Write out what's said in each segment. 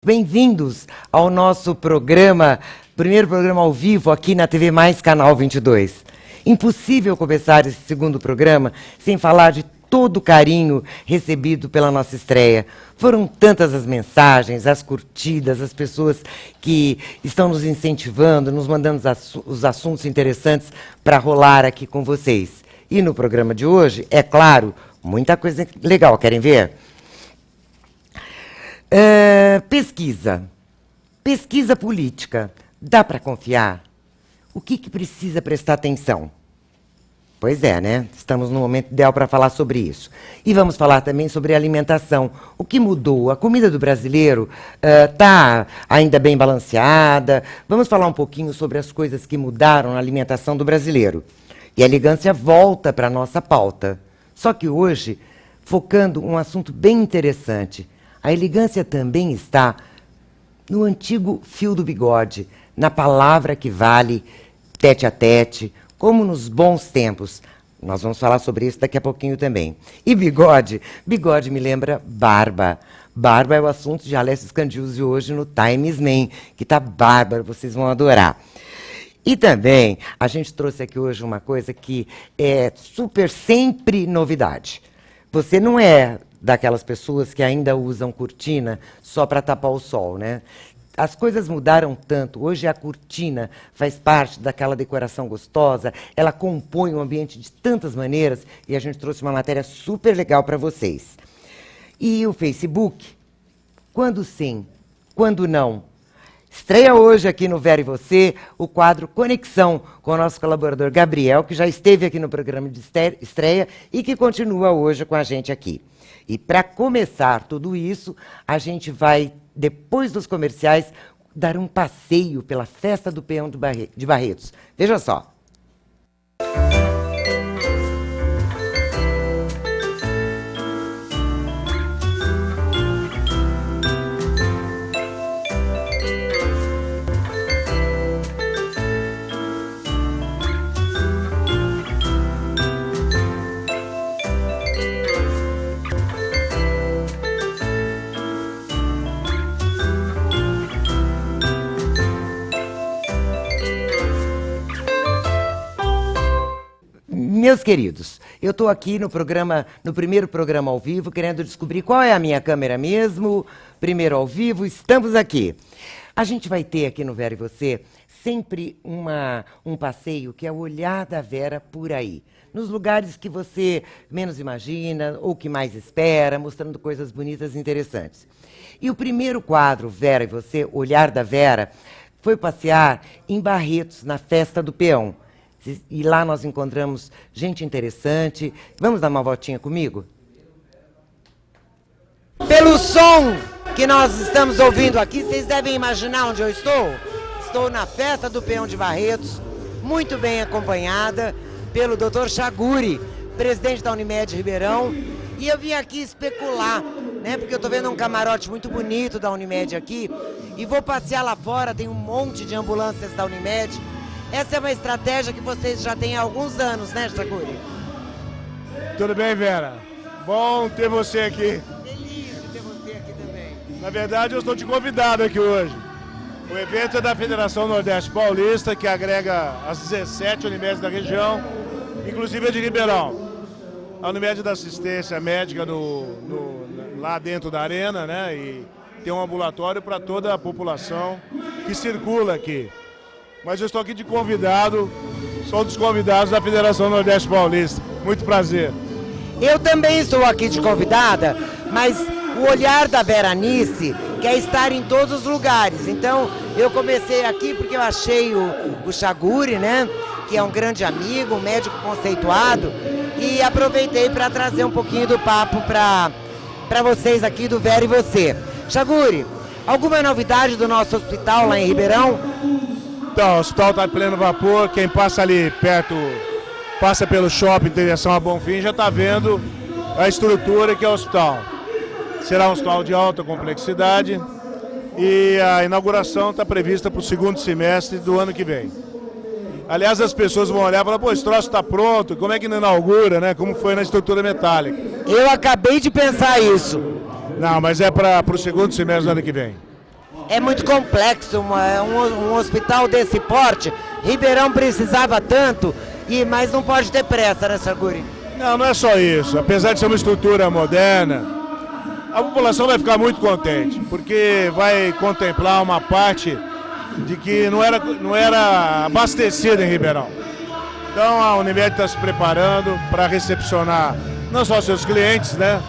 bem-vindos ao nosso programa, primeiro programa ao vivo aqui na TV Mais Canal 22. Impossível começar esse segundo programa sem falar de todo o carinho recebido pela nossa estreia. Foram tantas as mensagens, as curtidas, as pessoas que estão nos incentivando, nos mandando os assuntos interessantes para rolar aqui com vocês. E no programa de hoje, é claro, muita coisa legal. Querem ver? Pesquisa política. Dá para confiar? O que precisa prestar atenção? Pois é, né? Estamos no momento ideal para falar sobre isso. E vamos falar também sobre alimentação. O que mudou? A comida do brasileiro está ainda bem balanceada? Vamos falar um pouquinho sobre as coisas que mudaram na alimentação do brasileiro. E a elegância volta para a nossa pauta. Só que hoje, focando um assunto bem interessante, a elegância também está no antigo fio do bigode, na palavra que vale, tete a tete, como nos bons tempos. Nós vamos falar sobre isso daqui a pouquinho também. E bigode? Bigode me lembra barba. Barba é o assunto de Alessio Scandiuzzi hoje no Times Man, que tá bárbaro, vocês vão adorar. E também, a gente trouxe aqui hoje uma coisa que é super sempre novidade. Você não é daquelas pessoas que ainda usam cortina só para tapar o sol, né? As coisas mudaram tanto. Hoje a cortina faz parte daquela decoração gostosa, ela compõe o ambiente de tantas maneiras, e a gente trouxe uma matéria super legal para vocês. E o Facebook? Quando sim, quando não? Estreia hoje aqui no Vera e Você o quadro Conexão com o nosso colaborador Gabriel, que já esteve aqui no programa de estreia e que continua hoje com a gente aqui. E para começar tudo isso, a gente vai, depois dos comerciais, dar um passeio pela Festa do Peão de Barretos. Veja só. Meus queridos, eu estou aqui no primeiro programa ao vivo, querendo descobrir qual é a minha câmera mesmo. Primeiro ao vivo, estamos aqui. A gente vai ter aqui no Vera e Você sempre um passeio que é o olhar da Vera por aí. Nos lugares que você menos imagina ou que mais espera, mostrando coisas bonitas e interessantes. E o primeiro quadro, Vera e Você, Olhar da Vera, foi passear em Barretos, na Festa do Peão. E lá nós encontramos gente interessante. Vamos dar uma voltinha comigo? Pelo som que nós estamos ouvindo aqui, vocês devem imaginar onde eu estou. Estou na Festa do Peão de Barretos, muito bem acompanhada pelo Dr. Chaguri, presidente da Unimed Ribeirão. E eu vim aqui especular, né? Porque eu estou vendo um camarote muito bonito da Unimed aqui. E vou passear lá fora, tem um monte de ambulâncias da Unimed. Essa é uma estratégia que vocês já têm há alguns anos, né, Chaguri? Tudo bem, Vera? Bom ter você aqui. Feliz de ter você aqui também. Na verdade, eu estou te convidado aqui hoje. O evento é da Federação Nordeste Paulista, que agrega as 17 Unimedes da região, inclusive a de Ribeirão. A Unimed da assistência médica lá dentro da arena, né? E tem um ambulatório para toda a população que circula aqui. Mas eu estou aqui de convidado, sou um dos convidados da Federação Nordeste Paulista. Muito prazer. Eu também estou aqui de convidada, mas o olhar da Veranice quer estar em todos os lugares. Então, eu comecei aqui porque eu achei o Chaguri, né, que é um grande amigo, um médico conceituado, e aproveitei para trazer um pouquinho do papo para vocês aqui do Vera e Você. Chaguri, alguma novidade do nosso hospital lá em Ribeirão? Então, o hospital está em pleno vapor, quem passa ali perto, passa pelo shopping em direção a Bonfim, já está vendo a estrutura que é o hospital. Será um hospital de alta complexidade e a inauguração está prevista para o segundo semestre do ano que vem. Aliás, as pessoas vão olhar e falar, pô, esse troço está pronto, como é que não inaugura, né? Como foi na estrutura metálica. Eu acabei de pensar isso. Não, mas é para o segundo semestre do ano que vem. É muito complexo, um hospital desse porte. Ribeirão precisava tanto, mas não pode ter pressa, né, Chaguri? Não é só isso. Apesar de ser uma estrutura moderna, a população vai ficar muito contente, porque vai contemplar uma parte de que não era abastecida em Ribeirão. Então a Unimed está se preparando para recepcionar não só seus clientes, né,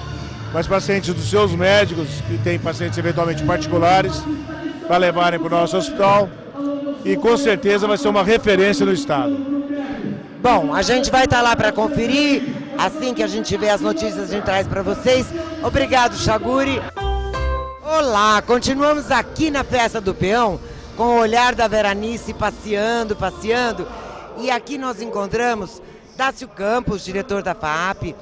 mas pacientes dos seus médicos, que tem pacientes eventualmente particulares, para levarem para o nosso hospital, e com certeza vai ser uma referência no estado. Bom, a gente vai estar lá para conferir, assim que a gente tiver as notícias a gente traz para vocês. Obrigado, Chaguri. Olá, continuamos aqui na Festa do Peão, com o olhar da Veranice passeando, e aqui nós encontramos Dácio Campos, diretor da FAAP,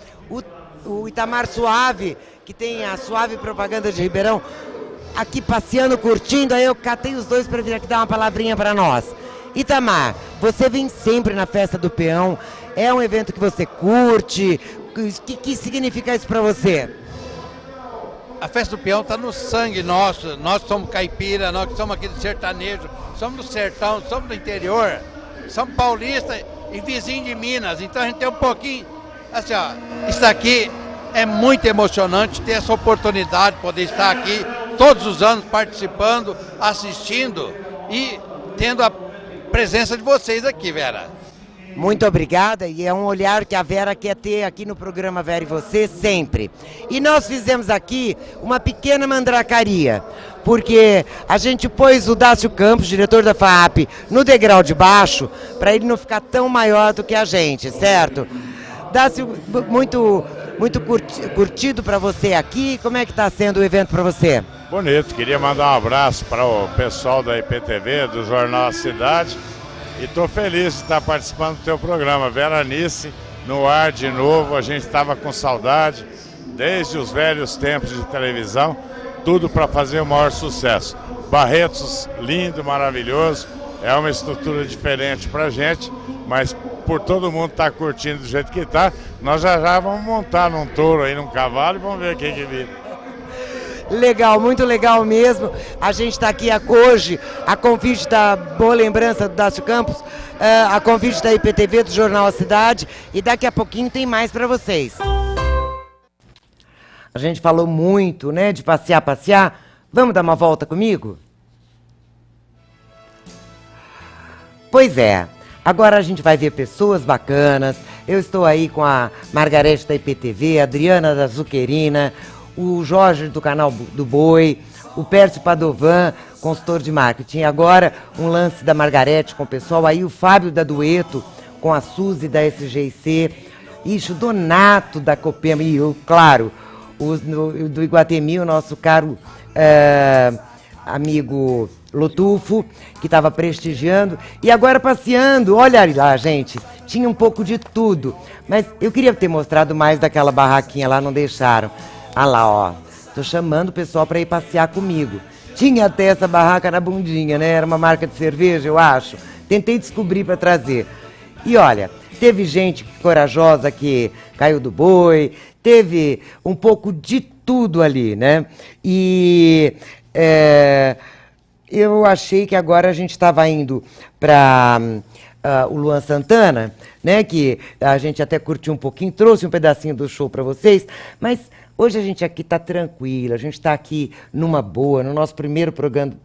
o Itamar Suave, que tem a Suave Propaganda de Ribeirão, aqui passeando, curtindo. Aí eu catei os dois para vir aqui dar uma palavrinha para nós. Itamar, você vem sempre na Festa do Peão, é um evento que você curte, o que significa isso para você? A Festa do Peão está no sangue nosso, nós somos caipira, nós que somos aqui do sertanejo, somos do sertão, somos do interior, somos paulistas e vizinhos de Minas, então a gente tem um pouquinho, assim ó, isso aqui é muito emocionante ter essa oportunidade de poder estar aqui todos os anos participando, assistindo e tendo a presença de vocês aqui, Vera. Muito obrigada, e é um olhar que a Vera quer ter aqui no programa Vera e Você sempre. E nós fizemos aqui uma pequena mandracaria, porque a gente pôs o Dácio Campos, diretor da FAAP, no degrau de baixo, para ele não ficar tão maior do que a gente, certo? Dácio, muito curtido para você aqui, como é que está sendo o evento para você? Bonito, queria mandar um abraço para o pessoal da IPTV, do Jornal A Cidade, e estou feliz de estar participando do teu programa. Veranice, no ar de novo, a gente estava com saudade, desde os velhos tempos de televisão, tudo para fazer o maior sucesso. Barretos, lindo, maravilhoso, é uma estrutura diferente para a gente, mas por todo mundo estar curtindo do jeito que está, nós já vamos montar num touro aí, num cavalo, e vamos ver quem que vira. Legal, muito legal mesmo. A gente está aqui hoje, a convite da boa lembrança do Dácio Campos, a convite da IPTV, do Jornal A Cidade, e daqui a pouquinho tem mais para vocês. A gente falou muito, né, de passear. Vamos dar uma volta comigo? Pois é, agora a gente vai ver pessoas bacanas. Eu estou aí com a Margarete da IPTV, a Adriana da Zuccherina, o Jorge do canal do Boi, o Pércio Padovan, consultor de marketing. Agora um lance da Margarete com o pessoal, aí o Fábio da Dueto com a Suzy da SGC, o Donato da Copema e eu, claro, do Iguatemi, o nosso caro amigo Lotufo, que estava prestigiando, e agora passeando. Olha lá, gente, tinha um pouco de tudo, mas eu queria ter mostrado mais daquela barraquinha lá, não deixaram. Ah lá, ó, tô chamando o pessoal para ir passear comigo. Tinha até essa barraca na bundinha, né? Era uma marca de cerveja, eu acho. Tentei descobrir para trazer. E olha, teve gente corajosa que caiu do boi, teve um pouco de tudo ali, né? E eu achei que agora a gente estava indo para o Luan Santana, né? Que a gente até curtiu um pouquinho, trouxe um pedacinho do show para vocês, mas hoje a gente aqui está tranquila, a gente está aqui numa boa, no nosso primeiro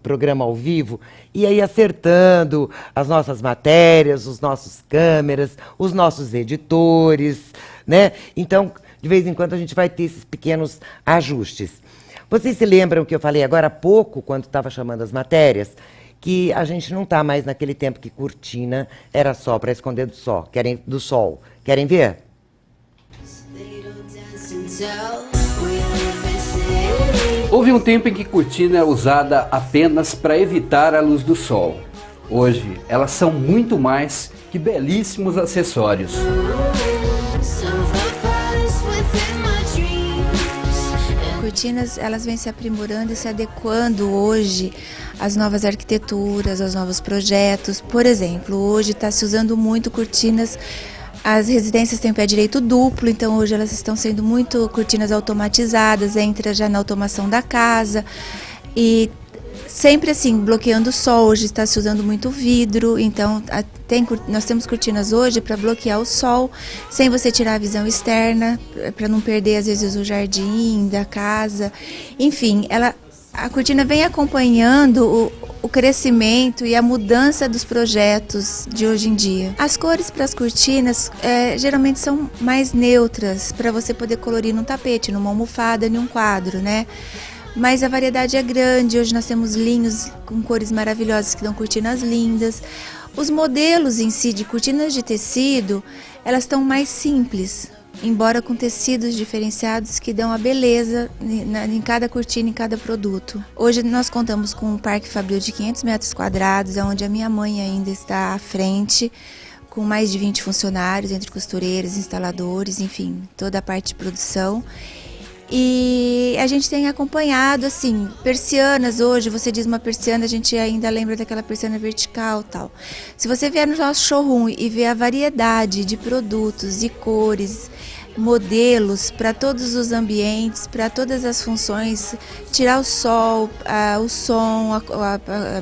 programa ao vivo, e aí acertando as nossas matérias, os nossos câmeras, os nossos editores, né? Então, de vez em quando a gente vai ter esses pequenos ajustes. Vocês se lembram que eu falei agora há pouco, quando estava chamando as matérias, que a gente não está mais naquele tempo que cortina era só para esconder do sol. Querem ver? Houve um tempo em que cortina era usada apenas para evitar a luz do sol. Hoje, elas são muito mais que belíssimos acessórios. Cortinas, elas vêm se aprimorando e se adequando hoje às novas arquiteturas, aos novos projetos. Por exemplo, hoje está se usando muito cortinas. As residências têm pé direito duplo, então hoje elas estão sendo muito cortinas automatizadas, entra já na automação da casa e sempre assim, bloqueando o sol. Hoje está se usando muito vidro, então nós temos cortinas hoje para bloquear o sol, sem você tirar a visão externa, para não perder às vezes o jardim da casa. Enfim, a cortina vem acompanhando o crescimento e a mudança dos projetos de hoje em dia. As cores para as cortinas geralmente são mais neutras, para você poder colorir num tapete, numa almofada, em um quadro, né? Mas a variedade é grande. Hoje nós temos linhos com cores maravilhosas que dão cortinas lindas. Os modelos em si de cortinas de tecido, elas estão mais simples, embora com tecidos diferenciados que dão a beleza em cada cortina, em cada produto. Hoje nós contamos com um parque fabril de 500 metros quadrados, onde a minha mãe ainda está à frente, com mais de 20 funcionários, entre costureiros, instaladores, enfim, toda a parte de produção. E a gente tem acompanhado, assim, persianas hoje, você diz uma persiana, a gente ainda lembra daquela persiana vertical, tal. Se você vier no nosso showroom e ver a variedade de produtos e cores, modelos para todos os ambientes, para todas as funções, tirar o sol, o som,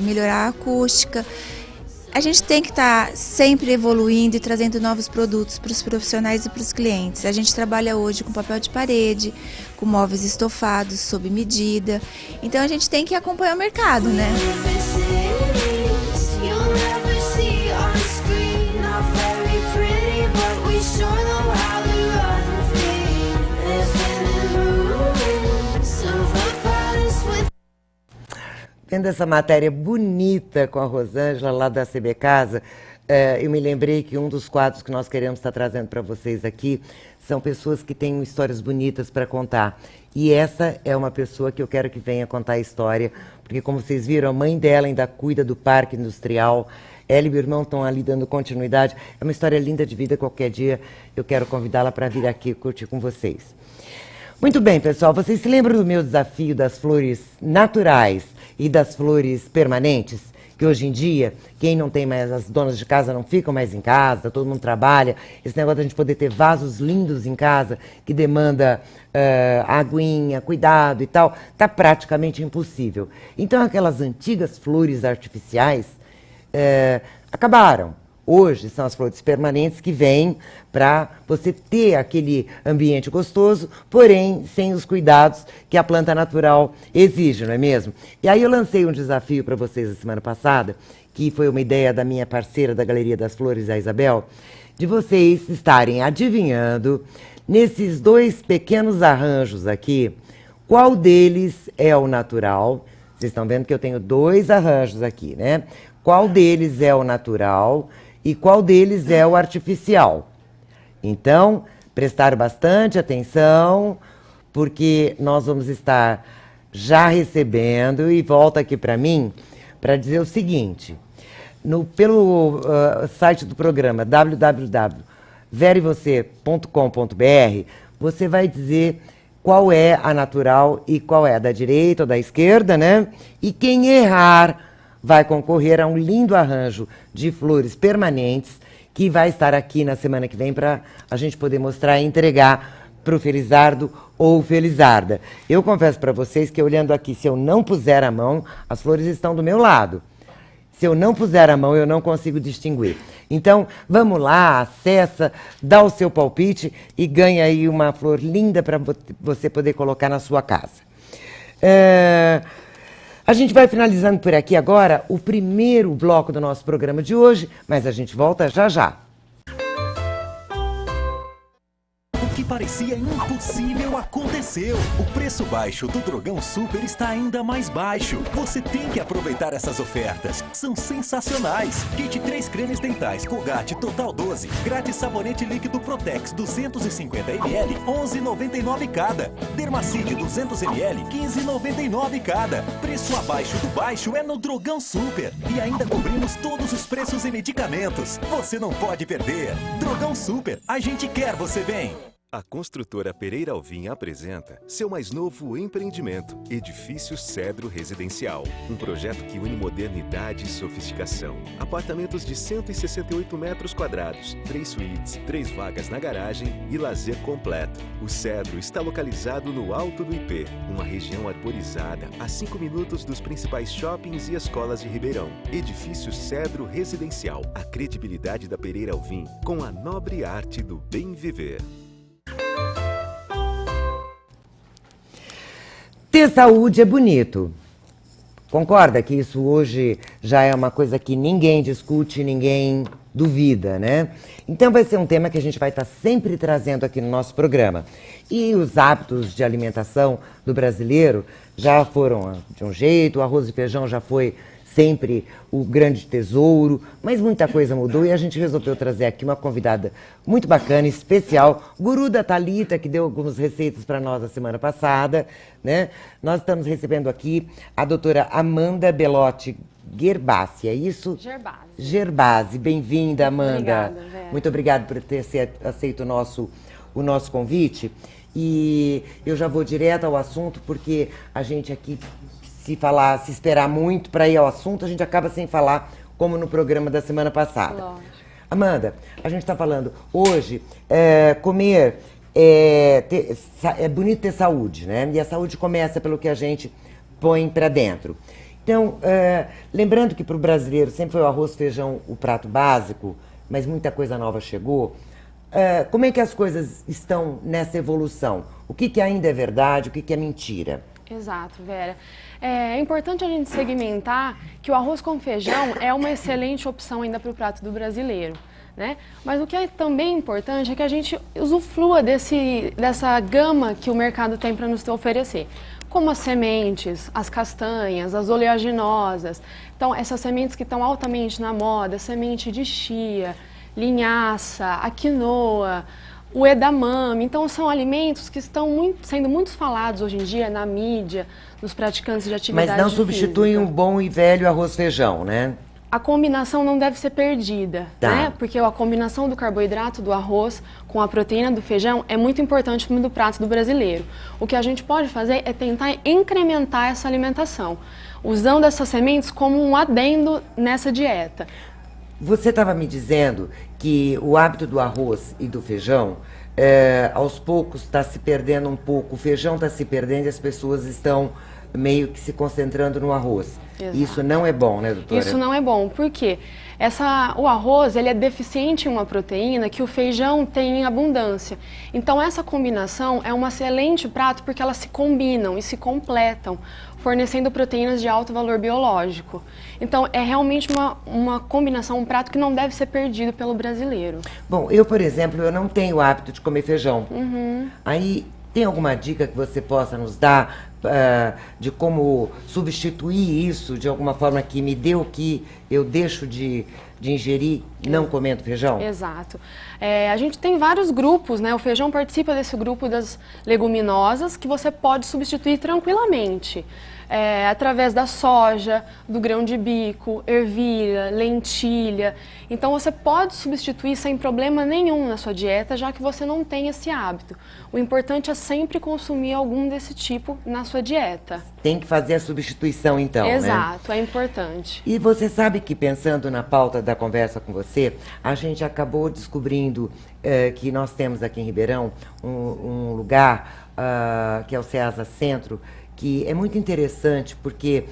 melhorar a acústica, a gente tem que estar sempre evoluindo e trazendo novos produtos para os profissionais e para os clientes. A gente trabalha hoje com papel de parede, com móveis estofados sob medida. Então a gente tem que acompanhar o mercado, né? Vendo essa matéria bonita com a Rosângela lá da CB Casa, eu me lembrei que um dos quadros que nós queremos estar trazendo para vocês aqui são pessoas que têm histórias bonitas para contar. E essa é uma pessoa que eu quero que venha contar a história, porque como vocês viram, a mãe dela ainda cuida do parque industrial. Ela e meu irmão estão ali dando continuidade. É uma história linda de vida. Qualquer dia eu quero convidá-la para vir aqui curtir com vocês. Muito bem, pessoal. Vocês se lembram do meu desafio das flores naturais e das flores permanentes? Que hoje em dia, quem não tem mais, as donas de casa não ficam mais em casa, todo mundo trabalha. Esse negócio de a gente poder ter vasos lindos em casa, que demanda aguinha, cuidado e tal, tá praticamente impossível. Então aquelas antigas flores artificiais acabaram. Hoje são as flores permanentes que vêm para você ter aquele ambiente gostoso, porém sem os cuidados que a planta natural exige, não é mesmo? E aí eu lancei um desafio para vocês na semana passada, que foi uma ideia da minha parceira da Galeria das Flores, a Isabel, de vocês estarem adivinhando, nesses dois pequenos arranjos aqui, qual deles é o natural. Vocês estão vendo que eu tenho dois arranjos aqui, né? Qual deles é o natural e qual deles é o artificial. Então, prestar bastante atenção, porque nós vamos estar já recebendo, e volta aqui para mim, para dizer o seguinte, pelo site do programa www.verevocê.com.br, você vai dizer qual é a natural e qual é a da direita ou da esquerda, né? E quem errar vai concorrer a um lindo arranjo de flores permanentes que vai estar aqui na semana que vem para a gente poder mostrar e entregar para o Felizardo ou Felizarda. Eu confesso para vocês que olhando aqui, se eu não puser a mão, as flores estão do meu lado. Se eu não puser a mão, eu não consigo distinguir. Então, vamos lá, acessa, dá o seu palpite e ganha aí uma flor linda para você poder colocar na sua casa. A gente vai finalizando por aqui agora o primeiro bloco do nosso programa de hoje, mas a gente volta já já. O que parecia impossível aconteceu. O preço baixo do Drogão Super está ainda mais baixo. Você tem que aproveitar essas ofertas. São sensacionais. Kit 3 cremes dentais Colgate Total 12. Grátis sabonete líquido Protex 250 ml, 11,99 cada. Dermacide 200 ml, 15,99 cada. Preço abaixo do baixo é no Drogão Super. E ainda cobrimos todos os preços em medicamentos. Você não pode perder. Drogão Super. A gente quer você bem. A construtora Pereira Alvim apresenta seu mais novo empreendimento, Edifício Cedro Residencial. Um projeto que une modernidade e sofisticação. Apartamentos de 168 metros quadrados, 3 suítes, 3 vagas na garagem e lazer completo. O Cedro está localizado no alto do IP, uma região arborizada a 5 minutos dos principais shoppings e escolas de Ribeirão. Edifício Cedro Residencial. A credibilidade da Pereira Alvim com a nobre arte do bem viver. Ter saúde é bonito. Concorda que isso hoje já é uma coisa que ninguém discute, ninguém duvida, né? Então vai ser um tema que a gente vai estar sempre trazendo aqui no nosso programa. E os hábitos de alimentação do brasileiro já foram de um jeito, o arroz e feijão já foi sempre o grande tesouro, mas muita coisa mudou e a gente resolveu trazer aqui uma convidada muito bacana, especial, guru da Thalita, que deu algumas receitas para nós na semana passada, né? Nós estamos recebendo aqui a doutora Amanda Belotti Gerbasi, é isso? Gerbasi. Gerbasi, bem-vinda, Amanda. Obrigada, Vera. Muito obrigada por ter aceito o nosso convite. E eu já vou direto ao assunto, porque a gente aqui, se esperar muito para ir ao assunto, a gente acaba sem falar, como no programa da semana passada. Lógico. Amanda, a gente está falando hoje, comer é bonito ter saúde, né? E a saúde começa pelo que a gente põe para dentro. Então, lembrando que para o brasileiro sempre foi o arroz, feijão, o prato básico, mas muita coisa nova chegou. Como é que as coisas estão nessa evolução? O que ainda é verdade, o que é mentira? Exato, Vera. É importante a gente segmentar que o arroz com feijão é uma excelente opção ainda para o prato do brasileiro, né? Mas o que é também importante é que a gente usufrua dessa gama que o mercado tem para nos oferecer, como as sementes, as castanhas, as oleaginosas. Então, essas sementes que estão altamente na moda, semente de chia, linhaça, a quinoa, o edamame. Então, são alimentos que estão sendo muito falados hoje em dia na mídia, nos praticantes de atividade física. Mas não substituem o bom e velho arroz-feijão, né? A combinação não deve ser perdida, tá, né? Porque a combinação do carboidrato do arroz com a proteína do feijão é muito importante no prato do brasileiro. O que a gente pode fazer é tentar incrementar essa alimentação, usando essas sementes como um adendo nessa dieta. Você estava me dizendo que o hábito do arroz e do feijão, aos poucos está se perdendo um pouco. O feijão está se perdendo e as pessoas estão meio que se concentrando no arroz. Exato. Isso não é bom, né, doutora? Isso não é bom, porque o arroz ele é deficiente em uma proteína que o feijão tem em abundância. Então essa combinação é um excelente prato porque elas se combinam e se completam, fornecendo proteínas de alto valor biológico. Então é realmente uma combinação, um prato que não deve ser perdido pelo brasileiro. Bom, eu, por exemplo, eu não tenho o hábito de comer feijão. Uhum. Aí, tem alguma dica que você possa nos dar de como substituir isso de alguma forma que me dê o que eu deixo de ingerir não comendo feijão? Exato. A gente tem vários grupos, né? O feijão participa desse grupo das leguminosas que você pode substituir tranquilamente. Através da soja, do grão de bico, ervilha, lentilha. Então você pode substituir sem problema nenhum na sua dieta, já que você não tem esse hábito. O importante é sempre consumir algum desse tipo na sua dieta. Tem que fazer a substituição então, Exato, né? É importante. E você sabe que, pensando na pauta da conversa com você, a gente acabou descobrindo que nós temos aqui em Ribeirão um lugar que é o Ceasa Centro, que é muito interessante porque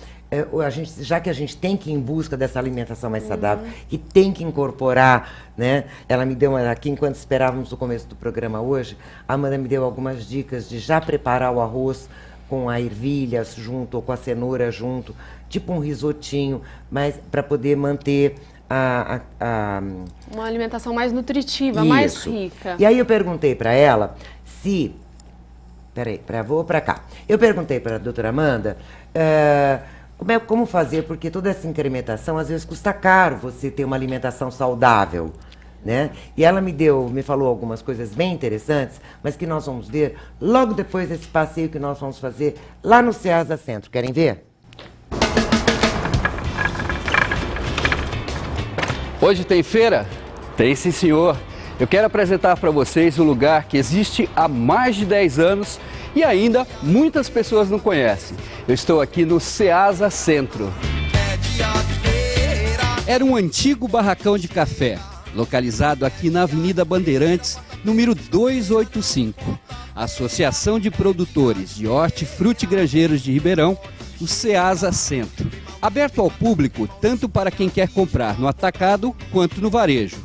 já que a gente tem que ir em busca dessa alimentação mais saudável, que tem que incorporar, né? Ela me deu aqui, enquanto esperávamos o começo do programa hoje, a Amanda me deu algumas dicas de já preparar o arroz com a ervilha junto ou com a cenoura junto, tipo um risotinho, mas para poder manter uma alimentação mais nutritiva, isso, mais rica. E aí eu perguntei para ela se... Peraí, vou para cá. Eu perguntei para a doutora Amanda como fazer, porque toda essa incrementação, às vezes, custa caro você ter uma alimentação saudável, né? E ela me falou algumas coisas bem interessantes, mas que nós vamos ver logo depois desse passeio que nós vamos fazer lá no Ceasa Centro. Querem ver? Hoje tem feira? Tem sim, senhor. Eu quero apresentar para vocês o lugar que existe há mais de 10 anos e ainda muitas pessoas não conhecem. Eu estou aqui no Ceasa Centro. Era um antigo barracão de café, localizado aqui na Avenida Bandeirantes, número 285. A Associação de Produtores de Hortifruti Grangeiros de Ribeirão, o Ceasa Centro. Aberto ao público tanto para quem quer comprar no atacado quanto no varejo.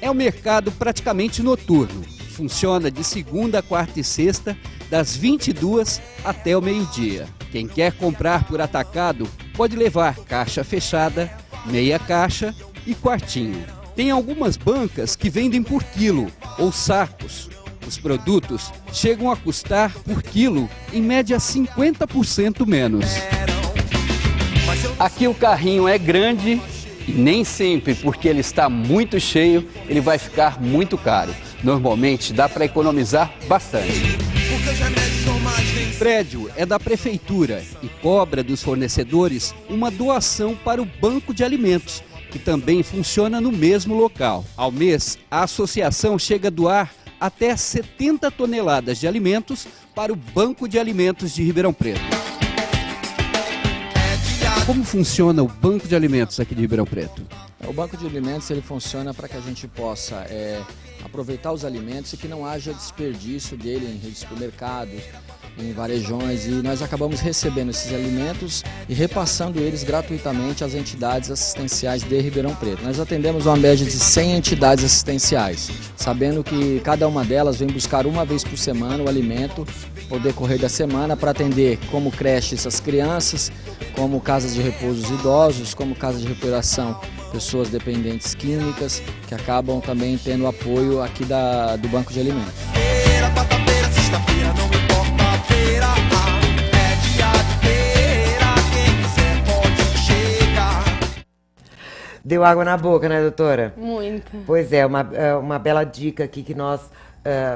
É um mercado praticamente noturno. Funciona de segunda, quarta e sexta, das 22 até o meio-dia. Quem quer comprar por atacado pode levar caixa fechada, meia caixa e quartinho. Tem algumas bancas que vendem por quilo ou sacos. Os produtos chegam a custar por quilo em média 50% menos. Aqui o carrinho é grande e nem sempre, porque ele está muito cheio, ele vai ficar muito caro. Normalmente dá para economizar bastante. O prédio é da prefeitura e cobra dos fornecedores uma doação para o banco de alimentos, que também funciona no mesmo local. Ao mês, a associação chega a doar até 70 toneladas de alimentos para o Banco de Alimentos de Ribeirão Preto. Como funciona o Banco de Alimentos aqui de Ribeirão Preto? O Banco de Alimentos ele funciona para que a gente possa aproveitar os alimentos e que não haja desperdício dele em redes de supermercados, em varejões, e nós acabamos recebendo esses alimentos e repassando eles gratuitamente às entidades assistenciais de Ribeirão Preto. Nós atendemos uma média de 100 entidades assistenciais, sabendo que cada uma delas vem buscar uma vez por semana o alimento ao decorrer da semana para atender como creches as crianças, como casas de repouso os idosos, como casas de recuperação pessoas dependentes químicas, que acabam também tendo apoio aqui do Banco de Alimentos. Deu água na boca, né, doutora? Muita. Pois é, uma bela dica aqui que nós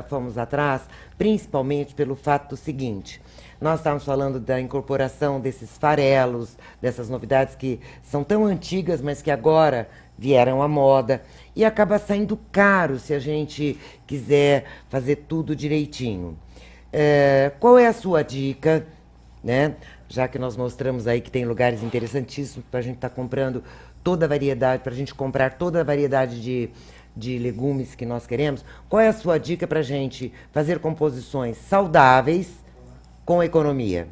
fomos atrás, principalmente pelo fato do seguinte: nós estávamos falando da incorporação desses farelos, dessas novidades que são tão antigas, mas que agora vieram à moda, e acaba saindo caro se a gente quiser fazer tudo direitinho. Qual é a sua dica, né? Já que nós mostramos aí que tem lugares interessantíssimos para a gente estar comprando toda a variedade, para a gente comprar toda a variedade de legumes que nós queremos, qual é a sua dica para a gente fazer composições saudáveis com economia?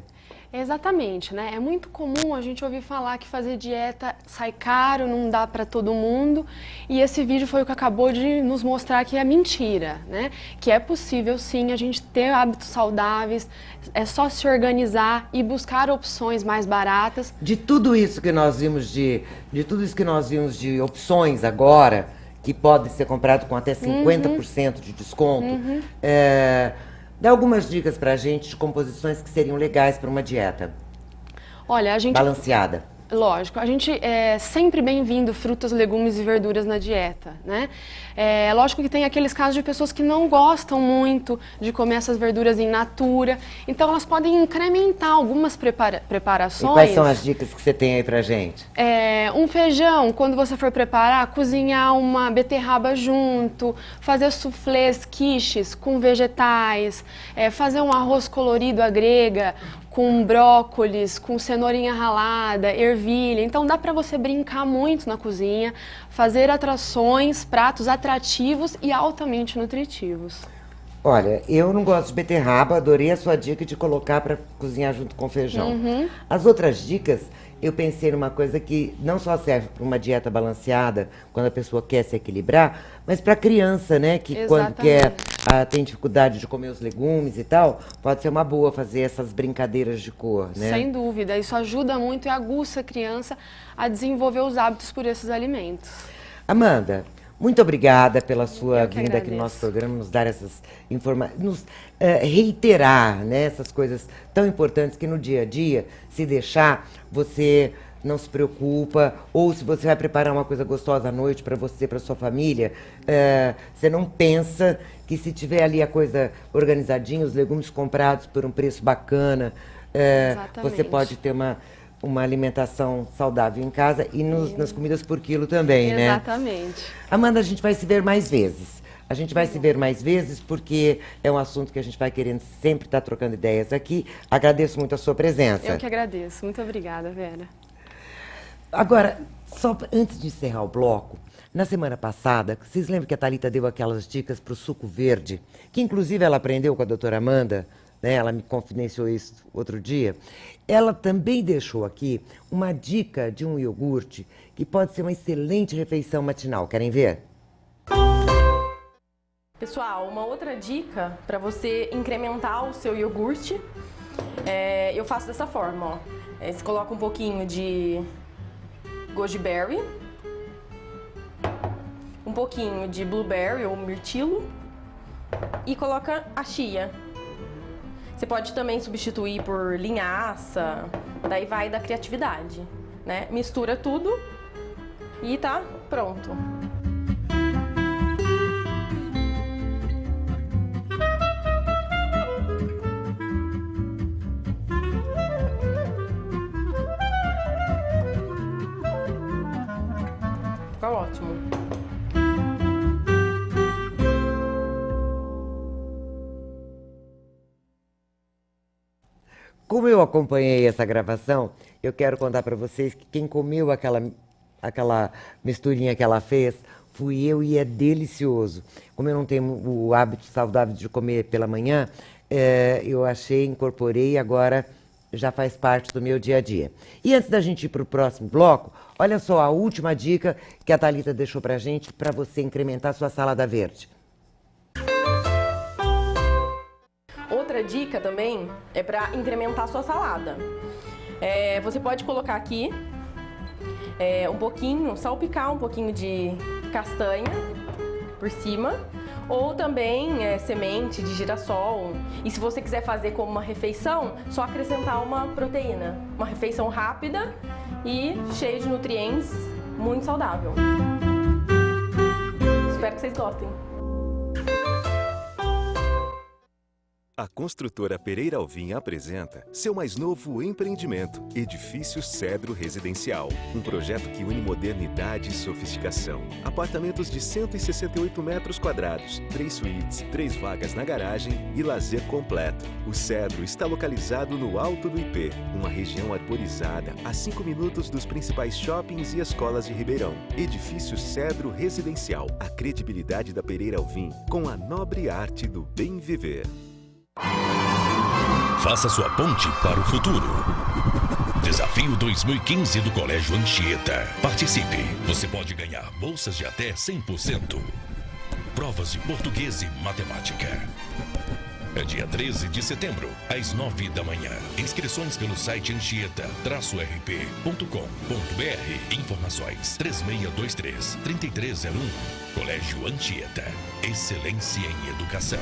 Exatamente, né? É muito comum a gente ouvir falar que fazer dieta sai caro, não dá para todo mundo, e esse vídeo foi o que acabou de nos mostrar que é mentira, né? Que é possível sim a gente ter hábitos saudáveis, é só se organizar e buscar opções mais baratas. De tudo isso que nós vimos de opções agora, que pode ser comprado com até 50% de desconto, dá algumas dicas pra gente de composições que seriam legais para uma dieta. Olha, a gente... balanceada. Lógico, a gente é sempre bem-vindo frutas, legumes e verduras na dieta, né? Lógico que tem aqueles casos de pessoas que não gostam muito de comer essas verduras in natura, então elas podem incrementar algumas preparações. E quais são as dicas que você tem aí pra gente? Um feijão, quando você for preparar, cozinhar uma beterraba junto, fazer suflês, quiches com vegetais, fazer um arroz colorido à grega, com brócolis, com cenourinha ralada, ervilha. Então dá para você brincar muito na cozinha, fazer atrações, pratos atrativos e altamente nutritivos. Olha, eu não gosto de beterraba, adorei a sua dica de colocar para cozinhar junto com feijão. As outras dicas, eu pensei numa coisa que não só serve para uma dieta balanceada, quando a pessoa quer se equilibrar, mas para criança, né, que Exatamente. quando tem dificuldade de comer os legumes e tal, pode ser uma boa fazer essas brincadeiras de cor, né? Sem dúvida, isso ajuda muito e aguça a criança a desenvolver os hábitos por esses alimentos. Amanda, muito obrigada pela sua vinda agradeço. aqui no nosso programa, nos dar essas informações, reiterar, né, essas coisas tão importantes que no dia a dia, se deixar, você não se preocupa, ou se você vai preparar uma coisa gostosa à noite para você, para sua família, você não pensa que se tiver ali a coisa organizadinha, os legumes comprados por um preço bacana, você pode ter uma alimentação saudável em casa e nas comidas por quilo também, né? Exatamente. Amanda, a gente vai se ver mais vezes. A gente vai se ver mais vezes, porque é um assunto que a gente vai querendo sempre estar trocando ideias aqui. Agradeço muito a sua presença. Eu que agradeço. Muito obrigada, Vera. Agora, só antes de encerrar o bloco, na semana passada, vocês lembram que a Thalita deu aquelas dicas para o suco verde, que inclusive ela aprendeu com a doutora Amanda, né? Ela me confidenciou isso outro dia. Ela também deixou aqui uma dica de um iogurte que pode ser uma excelente refeição matinal. Querem ver? Pessoal, uma outra dica para você incrementar o seu iogurte, eu faço dessa forma, ó. Você coloca um pouquinho de goji berry, um pouquinho de blueberry ou mirtilo e coloca a chia. Você pode também substituir por linhaça, daí vai da criatividade, né? Mistura tudo e tá pronto. Fica ótimo. Como eu acompanhei essa gravação, eu quero contar para vocês que quem comeu aquela misturinha que ela fez fui eu e é delicioso. Como eu não tenho o hábito saudável de comer pela manhã, eu achei, incorporei e agora já faz parte do meu dia a dia. E antes da gente ir para o próximo bloco, olha só a última dica que a Thalita deixou para a gente para você incrementar a sua salada verde. Outra dica também é para incrementar a sua salada. Você pode colocar aqui um pouquinho, salpicar um pouquinho de castanha por cima, ou também semente de girassol. E se você quiser fazer como uma refeição, só acrescentar uma proteína. Uma refeição rápida e cheia de nutrientes, muito saudável. Espero que vocês gostem. A construtora Pereira Alvim apresenta seu mais novo empreendimento, Edifício Cedro Residencial. Um projeto que une modernidade e sofisticação. Apartamentos de 168 metros quadrados, 3 suítes, 3 vagas na garagem e lazer completo. O Cedro está localizado no Alto do IP, uma região arborizada a 5 minutos dos principais shoppings e escolas de Ribeirão. Edifício Cedro Residencial. A credibilidade da Pereira Alvim com a nobre arte do bem viver. Faça sua ponte para o futuro. Desafio 2015 do Colégio Anchieta. Participe. Você pode ganhar bolsas de até 100%. Provas de português e matemática. É dia 13 de setembro, às 9 da manhã. Inscrições pelo site anchieta-rp.com.br. Informações 3623-3301. Colégio Anchieta. Excelência em educação.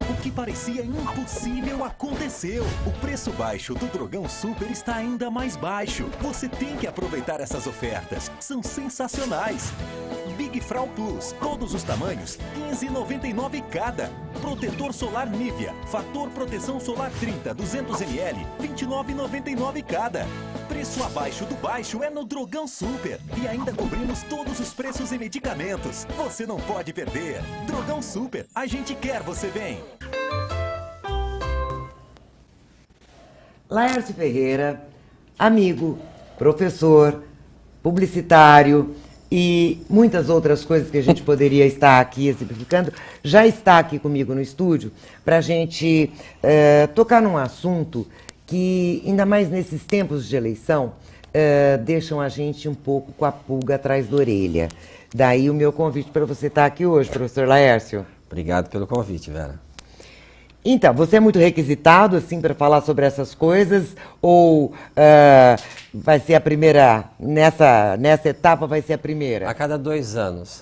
O que parecia impossível aconteceu. O preço baixo do Drogão Super está ainda mais baixo. Você tem que aproveitar essas ofertas. São sensacionais. Big Frau Plus, todos os tamanhos, R$15,99 cada. Protetor solar Nivea, fator proteção solar 30, 200 ml, R$29,99 cada. Preço abaixo do baixo é no Drogão Super. E ainda cobrimos todos os preços em medicamentos. Você não pode perder. Drogão Super, a gente quer você bem. Laércio Ferreira, amigo, professor, publicitário e muitas outras coisas que a gente poderia estar aqui exemplificando, já está aqui comigo no estúdio para a gente tocar num assunto que, ainda mais nesses tempos de eleição, deixam a gente um pouco com a pulga atrás da orelha. Daí o meu convite para você estar aqui hoje, professor Laércio. Obrigado pelo convite, Vera. Então, você é muito requisitado, assim, para falar sobre essas coisas? Ou vai ser a primeira, nessa etapa vai ser a primeira? A cada 2 anos.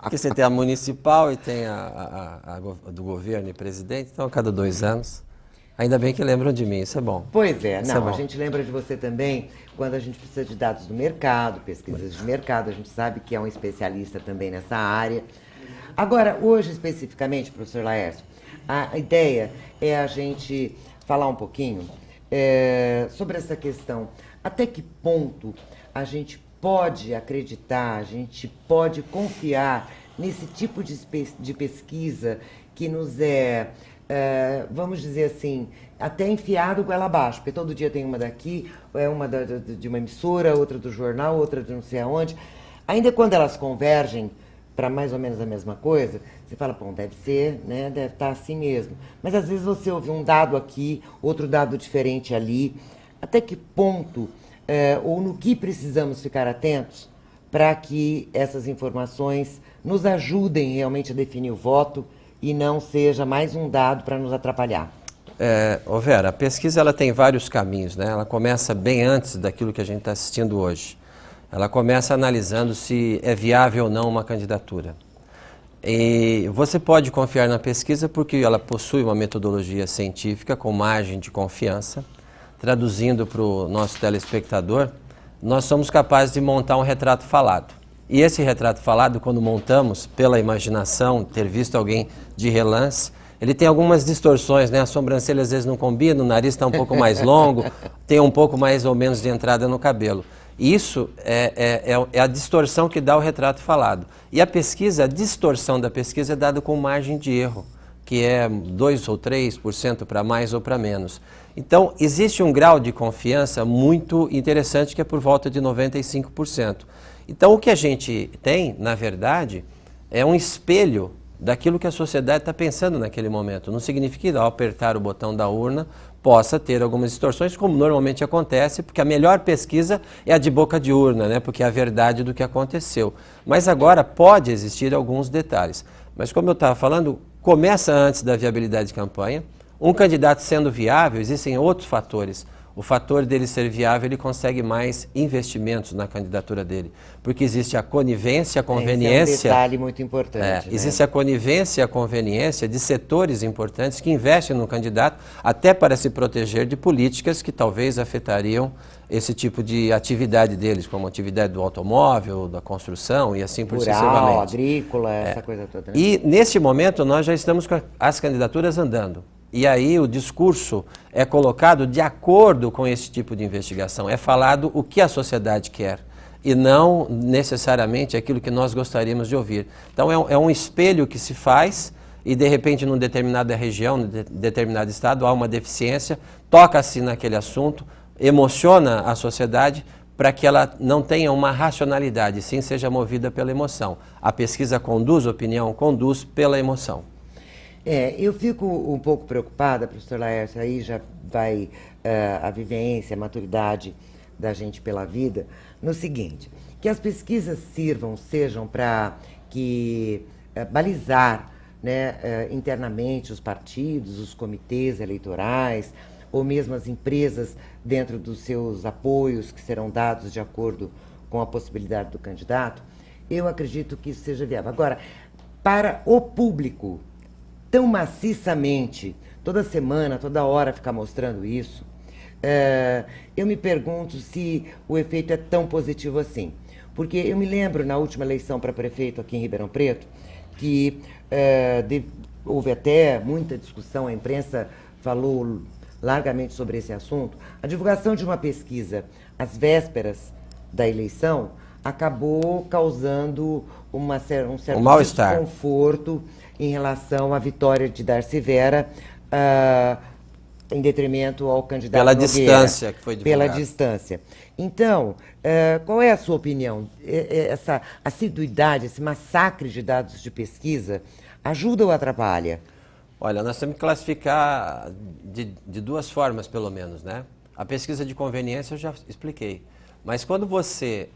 Porque você tem a municipal e tem a do governo e presidente, então a cada 2 anos. Ainda bem que lembram de mim, isso é bom. Pois é, isso não, é bom. A gente lembra de você também quando a gente precisa de dados do mercado, pesquisas de mercado, a gente sabe que é um especialista também nessa área. Agora, hoje especificamente, professor Laércio, a ideia é a gente falar um pouquinho sobre essa questão. Até que ponto a gente pode acreditar, a gente pode confiar nesse tipo de pesquisa que nos vamos dizer assim, até enfiado goela abaixo, porque todo dia tem uma daqui, uma de uma emissora, outra do jornal, outra de não sei aonde. Ainda quando elas convergem para mais ou menos a mesma coisa, você fala, bom, deve ser, né, deve estar assim mesmo. Mas às vezes você ouve um dado aqui, outro dado diferente ali. Até que ponto, ou no que precisamos ficar atentos para que essas informações nos ajudem realmente a definir o voto e não seja mais um dado para nos atrapalhar? Vera, a pesquisa ela tem vários caminhos, né? Ela começa bem antes daquilo que a gente está assistindo hoje. Ela começa analisando se é viável ou não uma candidatura. E você pode confiar na pesquisa porque ela possui uma metodologia científica com margem de confiança. Traduzindo para o nosso telespectador, nós somos capazes de montar um retrato falado. E esse retrato falado, quando montamos pela imaginação, ter visto alguém de relance, ele tem algumas distorções, né? A sobrancelha às vezes não combina, o nariz está um pouco mais longo, tem um pouco mais ou menos de entrada no cabelo. Isso é a distorção que dá o retrato falado. E a pesquisa, a distorção da pesquisa é dada com margem de erro, que é 2 ou 3% para mais ou para menos. Então, existe um grau de confiança muito interessante que é por volta de 95%. Então, o que a gente tem, na verdade, é um espelho daquilo que a sociedade está pensando naquele momento. Não significa que ao apertar o botão da urna possa ter algumas distorções, como normalmente acontece, porque a melhor pesquisa é a de boca de urna, né? Porque é a verdade do que aconteceu. Mas agora pode existir alguns detalhes. Mas como eu estava falando, começa antes da viabilidade de campanha. Um candidato sendo viável, existem outros fatores. O fator dele ser viável, ele consegue mais investimentos na candidatura dele. Porque existe a conivência, a conveniência... Esse é um detalhe muito importante. Né? Existe a conivência e a conveniência de setores importantes que investem no candidato até para se proteger de políticas que talvez afetariam esse tipo de atividade deles, como a atividade do automóvel, da construção e assim por sucessivamente. Agrícola, essa coisa toda. Né? E nesse momento nós já estamos com as candidaturas andando. E aí o discurso é colocado de acordo com esse tipo de investigação. É falado o que a sociedade quer e não necessariamente aquilo que nós gostaríamos de ouvir. Então é um espelho que se faz e de repente numa determinada região, num determinado estado há uma deficiência, toca-se naquele assunto, emociona a sociedade para que ela não tenha uma racionalidade, sim seja movida pela emoção. A pesquisa conduz, a opinião conduz pela emoção. Eu fico um pouco preocupada, professor Laércio, aí já vai a vivência, a maturidade da gente pela vida, no seguinte, que as pesquisas sejam para que balizar, né, internamente os partidos, os comitês eleitorais, ou mesmo as empresas dentro dos seus apoios que serão dados de acordo com a possibilidade do candidato, eu acredito que isso seja viável. Agora, para o público, tão maciçamente, toda semana, toda hora ficar mostrando isso, eu me pergunto se o efeito é tão positivo assim. Porque eu me lembro, na última eleição para prefeito aqui em Ribeirão Preto, que houve até muita discussão, a imprensa falou largamente sobre esse assunto. A divulgação de uma pesquisa às vésperas da eleição acabou causando um certo desconforto em relação à vitória de Darcy Vera, em detrimento ao candidato Pela Nogueira, distância que foi divulgada. Pela distância. Então, qual é a sua opinião? Essa assiduidade, esse massacre de dados de pesquisa, ajuda ou atrapalha? Olha, nós temos que classificar de duas formas, pelo menos, né? A pesquisa de conveniência eu já expliquei. Mas quando você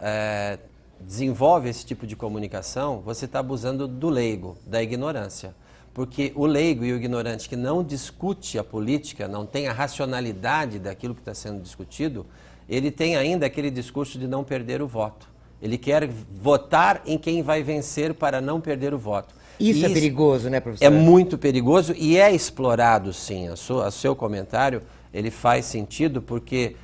desenvolve esse tipo de comunicação, você está abusando do leigo, da ignorância. Porque o leigo e o ignorante que não discute a política, não tem a racionalidade daquilo que está sendo discutido, ele tem ainda aquele discurso de não perder o voto. Ele quer votar em quem vai vencer para não perder o voto. Isso é perigoso, né, professor? É muito perigoso e é explorado, sim. O seu comentário, ele faz sentido porque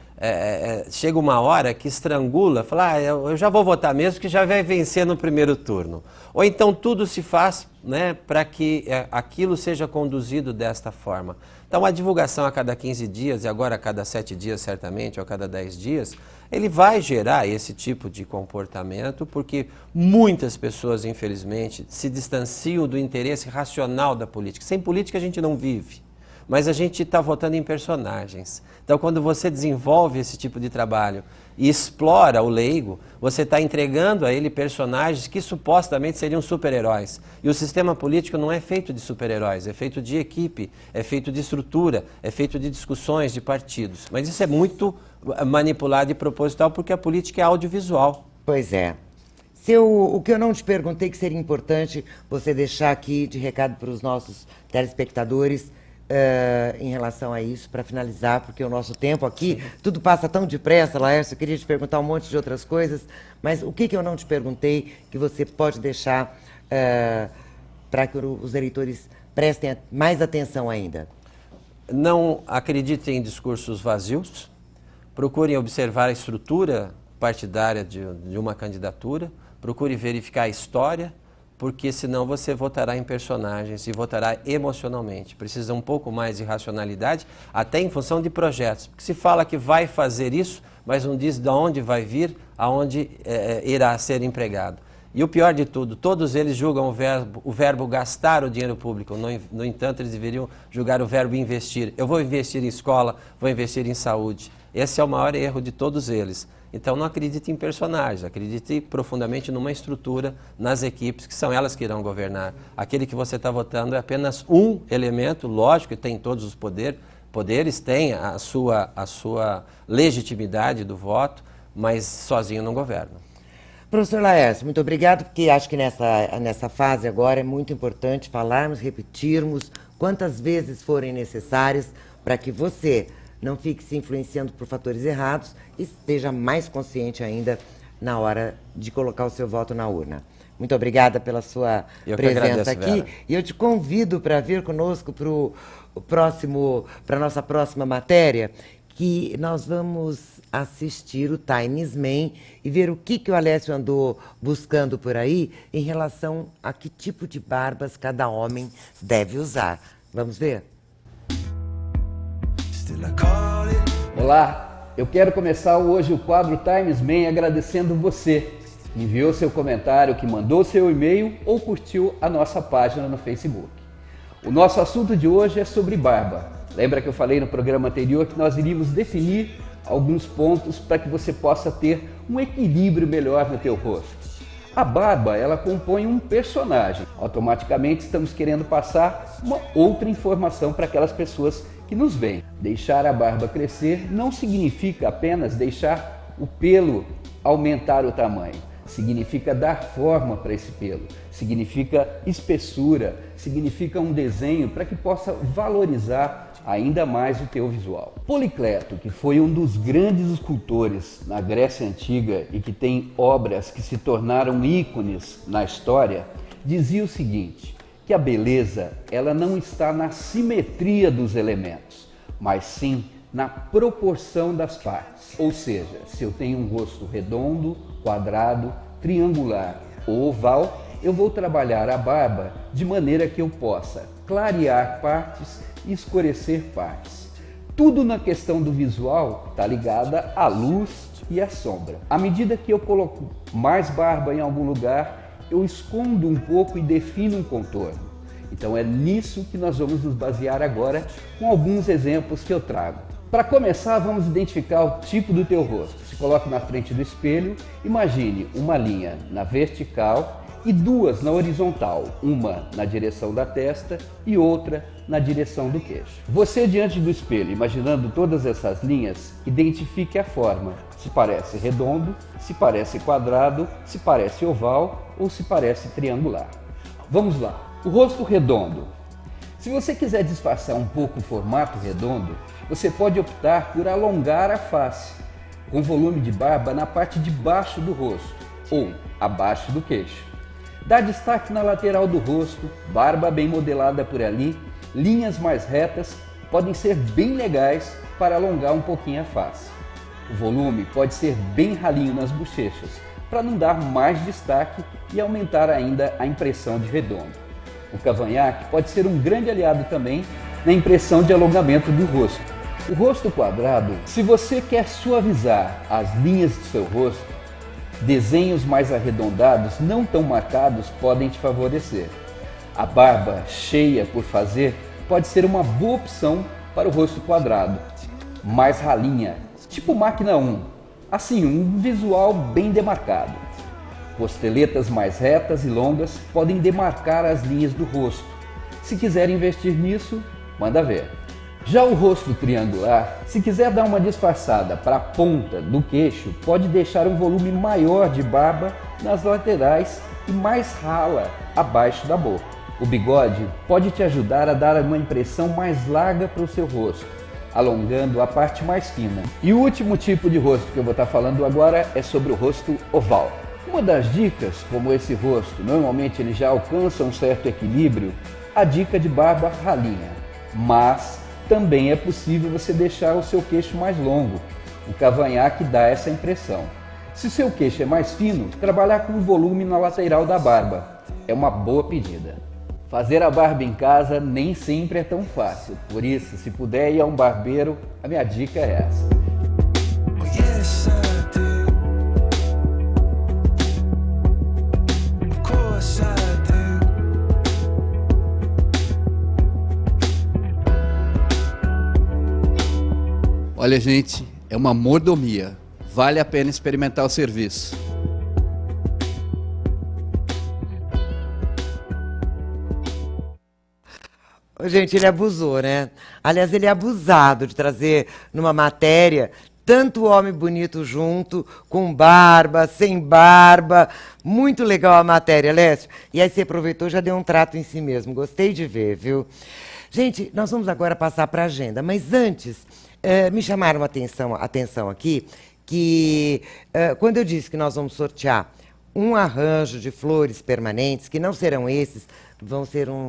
chega uma hora que estrangula, fala, eu já vou votar mesmo, que já vai vencer no primeiro turno. Ou então tudo se faz, né, para que aquilo seja conduzido desta forma. Então a divulgação a cada 15 dias, e agora a cada 7 dias certamente, ou a cada 10 dias, ele vai gerar esse tipo de comportamento, porque muitas pessoas, infelizmente, se distanciam do interesse racional da política. Sem política a gente não vive. Mas a gente está votando em personagens. Então, quando você desenvolve esse tipo de trabalho e explora o leigo, você está entregando a ele personagens que supostamente seriam super-heróis. E o sistema político não é feito de super-heróis, é feito de equipe, é feito de estrutura, é feito de discussões, de partidos. Mas isso é muito manipulado e proposital porque a política é audiovisual. Pois é. O que eu não te perguntei que seria importante você deixar aqui de recado para os nossos telespectadores, em relação a isso, para finalizar, porque o nosso tempo aqui, tudo passa tão depressa, Laércio, eu queria te perguntar um monte de outras coisas, mas o que eu não te perguntei que você pode deixar para que os eleitores prestem mais atenção ainda? Não acreditem em discursos vazios, procurem observar a estrutura partidária de uma candidatura, procure verificar a história, porque senão você votará em personagens e votará emocionalmente. Precisa um pouco mais de racionalidade, até em função de projetos. Porque se fala que vai fazer isso, mas não diz de onde vai vir, aonde irá ser empregado. E o pior de tudo, todos eles julgam o verbo gastar o dinheiro público. No entanto, eles deveriam julgar o verbo investir. Eu vou investir em escola, vou investir em saúde. Esse é o maior erro de todos eles. Então não acredite em personagens, acredite profundamente numa estrutura, nas equipes, que são elas que irão governar. Aquele que você está votando é apenas um elemento, lógico que tem todos os poderes, tem a sua legitimidade do voto, mas sozinho não governa. Professor Laércio, muito obrigado, porque acho que nessa fase agora é muito importante falarmos, repetirmos quantas vezes forem necessárias para que você não fique se influenciando por fatores errados e esteja mais consciente ainda na hora de colocar o seu voto na urna. Muito obrigada pela sua presença aqui. Vera. E eu te convido para vir conosco para a nossa próxima matéria, que nós vamos assistir o Times Man e ver o que o Alessio andou buscando por aí em relação a que tipo de barbas cada homem deve usar. Vamos ver? Olá, eu quero começar hoje o quadro Times Man agradecendo você que enviou seu comentário, que mandou seu e-mail ou curtiu a nossa página no Facebook. O nosso assunto de hoje é sobre barba. Lembra que eu falei no programa anterior que nós iríamos definir alguns pontos para que você possa ter um equilíbrio melhor no teu rosto. A barba, ela compõe um personagem. Automaticamente estamos querendo passar uma outra informação para aquelas pessoas que nos veem. Deixar a barba crescer não significa apenas deixar o pelo aumentar o tamanho. Significa dar forma para esse pelo, significa espessura, significa um desenho para que possa valorizar ainda mais o teu visual. Policleto, que foi um dos grandes escultores na Grécia Antiga e que tem obras que se tornaram ícones na história, dizia o seguinte, que a beleza ela não está na simetria dos elementos, mas sim na proporção das partes. Ou seja, se eu tenho um rosto redondo, quadrado, triangular ou oval, eu vou trabalhar a barba de maneira que eu possa clarear partes e escurecer partes. Tudo na questão do visual está ligada à luz e à sombra. À medida que eu coloco mais barba em algum lugar, eu escondo um pouco e defino um contorno. Então é nisso que nós vamos nos basear agora com alguns exemplos que eu trago. Para começar, vamos identificar o tipo do teu rosto. Se coloque na frente do espelho, imagine uma linha na vertical e duas na horizontal, uma na direção da testa e outra na direção do queixo. Você diante do espelho, imaginando todas essas linhas, identifique a forma. Se parece redondo, se parece quadrado, se parece oval ou se parece triangular. Vamos lá. O rosto redondo. Se você quiser disfarçar um pouco o formato redondo, você pode optar por alongar a face, com volume de barba na parte de baixo do rosto ou abaixo do queixo. Dá destaque na lateral do rosto, barba bem modelada por ali, linhas mais retas podem ser bem legais para alongar um pouquinho a face. O volume pode ser bem ralinho nas bochechas, para não dar mais destaque e aumentar ainda a impressão de redondo. O cavanhaque pode ser um grande aliado também na impressão de alongamento do rosto. O rosto quadrado, se você quer suavizar as linhas do seu rosto, desenhos mais arredondados, não tão marcados, podem te favorecer. A barba cheia por fazer pode ser uma boa opção para o rosto quadrado, mais ralinha, tipo máquina 1, assim, um visual bem demarcado. Costeletas mais retas e longas podem demarcar as linhas do rosto. Se quiser investir nisso, manda ver. Já o rosto triangular, se quiser dar uma disfarçada para a ponta do queixo, pode deixar um volume maior de barba nas laterais e mais rala abaixo da boca. O bigode pode te ajudar a dar uma impressão mais larga para o seu rosto, alongando a parte mais fina. E o último tipo de rosto que eu vou estar falando agora é sobre o rosto oval. Uma das dicas, como esse rosto, normalmente ele já alcança um certo equilíbrio, a dica de barba ralinha. Mas também é possível você deixar o seu queixo mais longo. O cavanhaque dá essa impressão. Se seu queixo é mais fino, trabalhar com volume na lateral da barba é uma boa pedida. Fazer a barba em casa nem sempre é tão fácil. Por isso, se puder ir a um barbeiro, a minha dica é essa. Olha, gente, é uma mordomia. Vale a pena experimentar o serviço. Gente, ele abusou, né? Aliás, ele é abusado de trazer numa matéria tanto homem bonito junto, com barba, sem barba. Muito legal a matéria, Lécio. E aí você aproveitou e já deu um trato em si mesmo. Gostei de ver, viu? Gente, nós vamos agora passar para a agenda, mas antes, me chamaram a atenção aqui, que quando eu disse que nós vamos sortear um arranjo de flores permanentes, que não serão esses,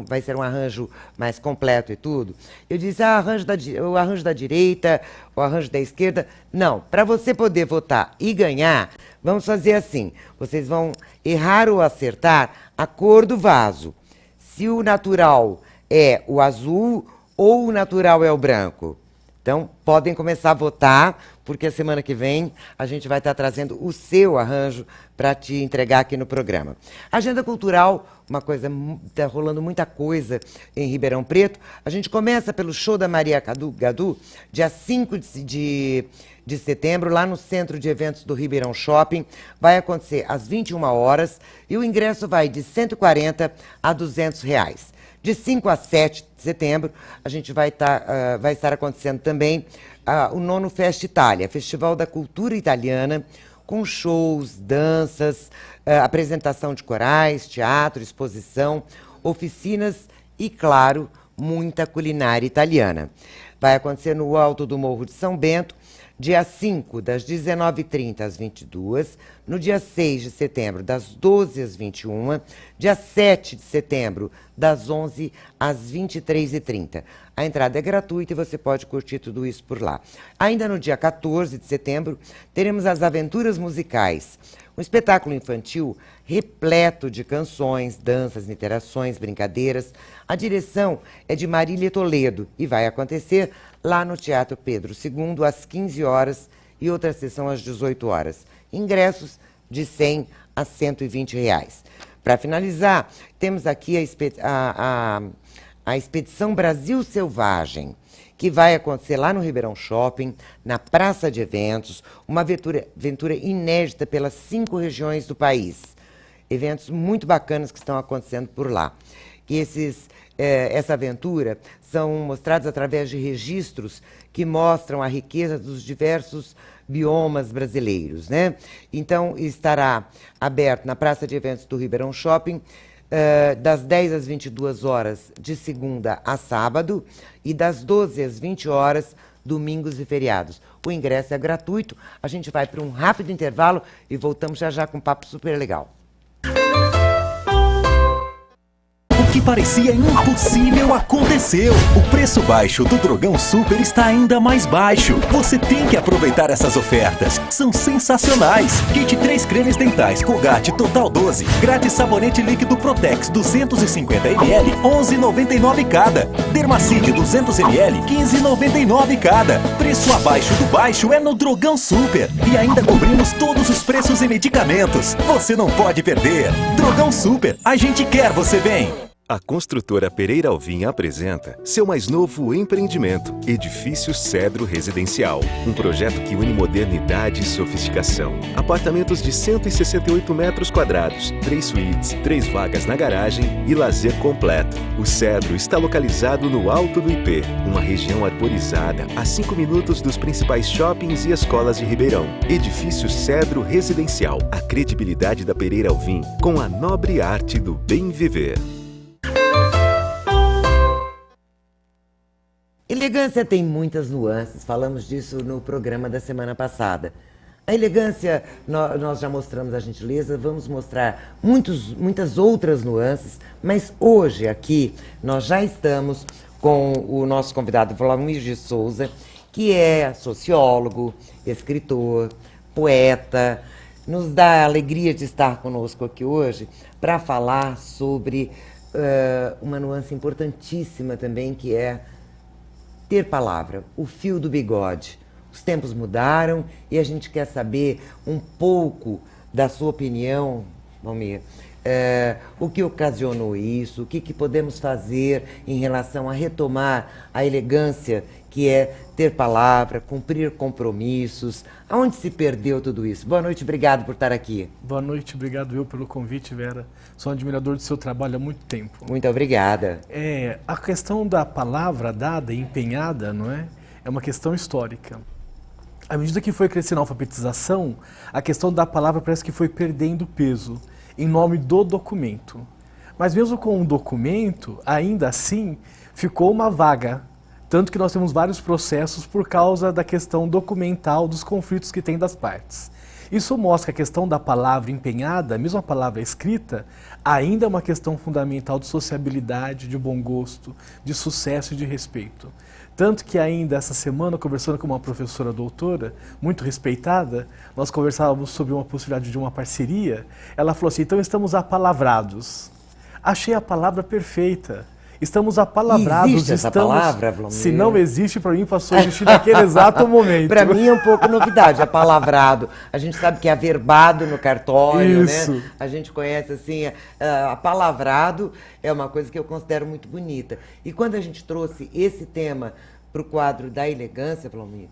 vai ser um arranjo mais completo e tudo. Eu disse, o arranjo da direita, o arranjo da esquerda. Não, para você poder votar e ganhar, vamos fazer assim. Vocês vão errar ou acertar a cor do vaso. Se o natural é o azul ou o natural é o branco. Então, podem começar a votar, porque a semana que vem a gente vai estar trazendo o seu arranjo para te entregar aqui no programa. Agenda cultural, uma coisa, está rolando muita coisa em Ribeirão Preto. A gente começa pelo show da Maria Gadu, dia 5 de setembro, lá no Centro de Eventos do Ribeirão Shopping. Vai acontecer às 21 horas e o ingresso vai de R$ 140 a R$ 200. De 5 a 7 de setembro, a gente vai estar acontecendo também o 9º Festa Itália, Festival da Cultura Italiana, com shows, danças, apresentação de corais, teatro, exposição, oficinas e, claro, muita culinária italiana. Vai acontecer no alto do Morro de São Bento, dia 5, das 19h30 às 22h, no dia 6 de setembro, das 12 às 21h, dia 7 de setembro, das 11 às 23h30. A entrada é gratuita e você pode curtir tudo isso por lá. Ainda no dia 14 de setembro, teremos as Aventuras Musicais, um espetáculo infantil repleto de canções, danças, interações, brincadeiras. A direção é de Marília Toledo e vai acontecer lá no Teatro Pedro II, às 15 horas e outra sessão às 18 horas. Ingressos de R$ 100 a R$ 120. Para finalizar, temos aqui a Expedição Brasil Selvagem, que vai acontecer lá no Ribeirão Shopping, na Praça de Eventos, uma aventura inédita pelas 5 regiões do país. Eventos muito bacanas que estão acontecendo por lá. E essa aventura são mostrados através de registros que mostram a riqueza dos diversos biomas brasileiros, né? Então, estará aberto na Praça de Eventos do Ribeirão Shopping, das 10 às 22 horas, de segunda a sábado, e das 12 às 20 horas, domingos e feriados. O ingresso é gratuito, a gente vai para um rápido intervalo e voltamos já já com um papo super legal. O que que parecia impossível aconteceu. O preço baixo do Drogão Super está ainda mais baixo. Você tem que aproveitar essas ofertas. São sensacionais. Kit 3 cremes dentais Colgate Total 12. Grátis sabonete líquido Protex 250ml, 11,99 cada. Dermacide 200ml, 15,99 cada. Preço abaixo do baixo é no Drogão Super. E ainda cobrimos todos os preços em medicamentos. Você não pode perder. Drogão Super, a gente quer você bem. A construtora Pereira Alvim apresenta seu mais novo empreendimento, Edifício Cedro Residencial. Um projeto que une modernidade e sofisticação. Apartamentos de 168 metros quadrados, 3 suítes, 3 vagas na garagem e lazer completo. O Cedro está localizado no alto do IP, uma região arborizada, a 5 minutos dos principais shoppings e escolas de Ribeirão. Edifício Cedro Residencial. A credibilidade da Pereira Alvim com a nobre arte do bem viver. Elegância tem muitas nuances, falamos disso no programa da semana passada. A elegância, nós já mostramos a gentileza, vamos mostrar muitas outras nuances, mas hoje aqui nós já estamos com o nosso convidado Vlamir de Souza, que é sociólogo, escritor, poeta. Nos dá a alegria de estar conosco aqui hoje para falar sobre uma nuance importantíssima também, que é ter palavra, o fio do bigode. Os tempos mudaram e a gente quer saber um pouco da sua opinião, Vlamir. O que ocasionou isso, o que podemos fazer em relação a retomar a elegância que é ter palavra, cumprir compromissos. Aonde se perdeu tudo isso? Boa noite, obrigado por estar aqui. Boa noite, obrigado eu pelo convite, Vera. Sou um admirador do seu trabalho há muito tempo. Muito obrigada. A questão da palavra dada, empenhada, não é? É uma questão histórica. À medida que foi crescendo a alfabetização, a questão da palavra parece que foi perdendo peso em nome do documento. Mas mesmo com um documento, ainda assim, ficou uma vaga. Tanto que nós temos vários processos por causa da questão documental dos conflitos que tem das partes. Isso mostra que a questão da palavra empenhada, mesmo a palavra escrita, ainda é uma questão fundamental de sociabilidade, de bom gosto, de sucesso e de respeito. Tanto que ainda essa semana, conversando com uma professora doutora, muito respeitada, nós conversávamos sobre uma possibilidade de uma parceria. Ela falou assim, então estamos apalavrados. Achei a palavra perfeita. Estamos apalavrados. Existe essa palavra, Vlamir? Se não existe, para mim passou a existir naquele exato momento. Para mim é um pouco novidade, apalavrado. A gente sabe que é averbado no cartório, isso, né? A gente conhece assim, apalavrado é uma coisa que eu considero muito bonita. E quando a gente trouxe esse tema para o quadro da elegância, Vlamir,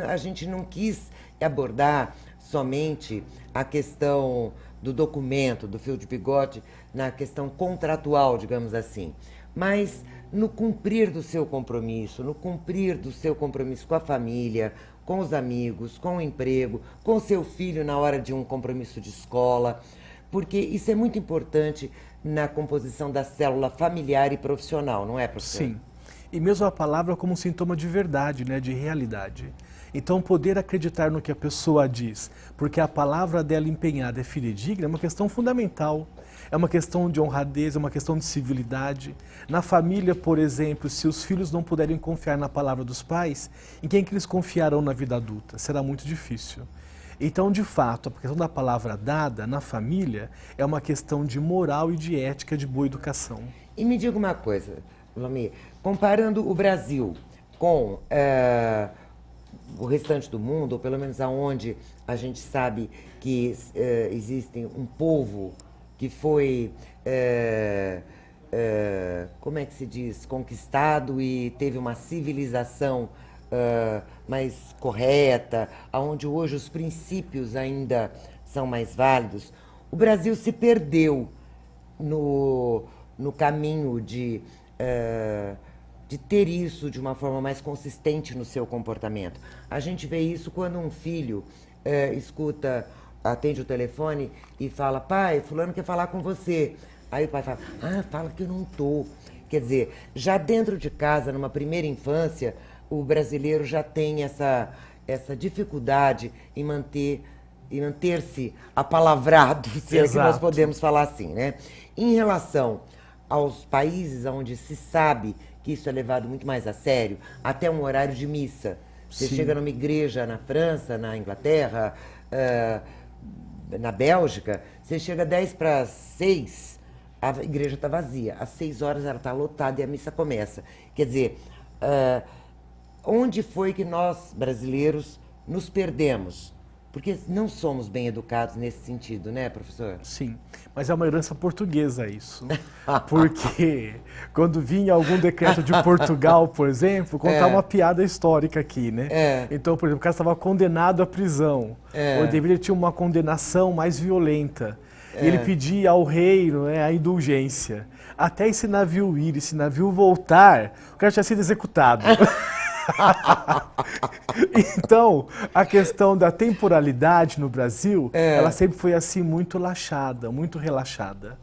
a gente não quis abordar somente a questão do documento, do fio de bigode, na questão contratual, digamos assim. Mas no cumprir do seu compromisso, no cumprir do seu compromisso com a família, com os amigos, com o emprego, com o seu filho na hora de um compromisso de escola, porque isso é muito importante na composição da célula familiar e profissional, não é, professor? Sim. E mesmo a palavra como um sintoma de verdade, né, de realidade. Então, poder acreditar no que a pessoa diz, porque a palavra dela empenhada é fidedigna, é uma questão fundamental. É uma questão de honradez, é uma questão de civilidade. Na família, por exemplo, se os filhos não puderem confiar na palavra dos pais, em quem que eles confiarão na vida adulta? Será muito difícil. Então, de fato, a questão da palavra dada na família é uma questão de moral e de ética, de boa educação. E me diga uma coisa, Vlamir, comparando o Brasil com o restante do mundo, ou pelo menos aonde a gente sabe que existe um povo que foi, como é que se diz, conquistado e teve uma civilização mais correta, onde hoje os princípios ainda são mais válidos, o Brasil se perdeu no caminho de ter isso de uma forma mais consistente no seu comportamento. A gente vê isso quando um filho atende o telefone e fala, pai, fulano quer falar com você. Aí o pai fala, fala que eu não tô. Quer dizer, já dentro de casa, numa primeira infância, o brasileiro já tem essa dificuldade em manter-se apalavrado, se é que nós podemos falar assim, né? Em relação aos países onde se sabe que isso é levado muito mais a sério, até um horário de missa. Você Sim. chega numa igreja na França, na Inglaterra, na Bélgica, você chega 5:50, a igreja está vazia. Às 6 horas ela está lotada e a missa começa. Quer dizer, onde foi que nós, brasileiros, nos perdemos? Porque não somos bem educados nesse sentido, né, professor? Sim, mas é uma herança portuguesa isso. Porque quando vinha algum decreto de Portugal, por exemplo, contar uma piada histórica aqui, né? Então, por exemplo, o cara estava condenado à prisão, ou deveria ter uma condenação mais violenta. E ele pedia ao rei, né, a indulgência. Até esse navio ir, esse navio voltar, o cara tinha sido executado. Então, a questão da temporalidade no Brasil, ela sempre foi assim muito laxada, muito relaxada.